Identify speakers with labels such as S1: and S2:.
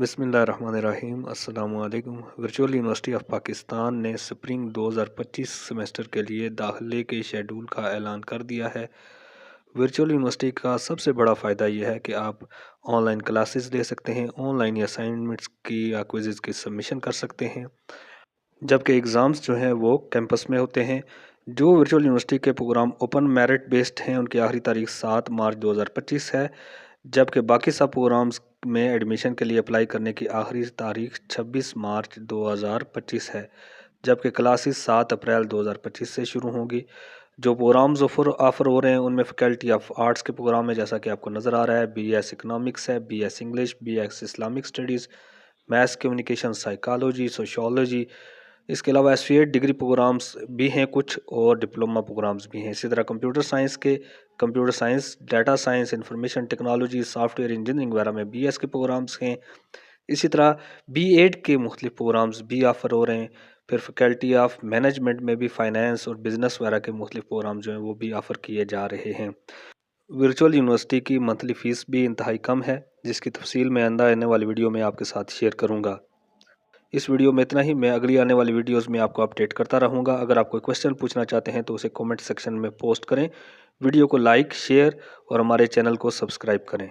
S1: बिस्मिल्लाहिर्रहमानिर्रहीम। अस्सलाम वालेकुम। वर्चुअल यूनिवर्सिटी ऑफ पाकिस्तान ने स्प्रिंग 2025 सेमेस्टर के लिए दाखिले के शेड्यूल का ऐलान कर दिया है। वर्चुअल यूनिवर्सिटी का सबसे बड़ा फ़ायदा यह है कि आप ऑनलाइन क्लासेस ले सकते हैं, ऑनलाइन असाइनमेंट्स की या क्विज़ की सबमिशन कर सकते हैं, जबकि एग्ज़ाम्स जो हैं वो कैंपस में होते हैं। जो वर्चुअल यूनिवर्सिटी के प्रोग्राम ओपन मेरिट बेस्ड हैं उनकी आखिरी तारीख 7 मार्च 2025 है, जबकि बाकी सब प्रोग्राम्स में एडमिशन के लिए अप्लाई करने की आखिरी तारीख 26 मार्च 2025 है, जबकि क्लासेस 7 अप्रैल 2025 से शुरू होंगी। जो प्रोग्राम्स ऑफ़र हो रहे हैं उनमें फैकल्टी ऑफ आर्ट्स के प्रोग्राम है, जैसा कि आपको नज़र आ रहा है। BS इकनॉमिक्स है, BS English, BS Islamic studies, maths communication, psychology, sociology. इसके अलावा एसोसिएट डिग्री प्रोग्राम्स भी हैं कुछ, और डिप्लोमा प्रोग्राम्स भी हैं। इसी तरह computer science, data science, information technology, software engineering वगैरह में BS के प्रोग्राम्स हैं। इसी तरह B.Ed के मुख्तलिफ प्रोग्राम्स भी ऑफ़र हो रहे हैं। फिर फैकल्टी ऑफ मैनेजमेंट में भी फ़ाइनेंस और बिज़नेस वगैरह के मुख्तलिफ प्रोग्राम जो हैं वो भी ऑफ़र किए जा रहे हैं। वर्चुअल यूनिवर्सिटी की मंथली फ़ीस भी इंतहाई कम है, जिसकी तफसील मैं आने वाली वीडियो में आपके साथ शेयर करूँगा। इस वीडियो में इतना ही। मैं अगली आने वाली वीडियोस में आपको अपडेट करता रहूँगा। अगर आप कोई क्वेश्चन पूछना चाहते हैं तो उसे कमेंट सेक्शन में पोस्ट करें। वीडियो को लाइक, शेयर और हमारे चैनल को सब्सक्राइब करें।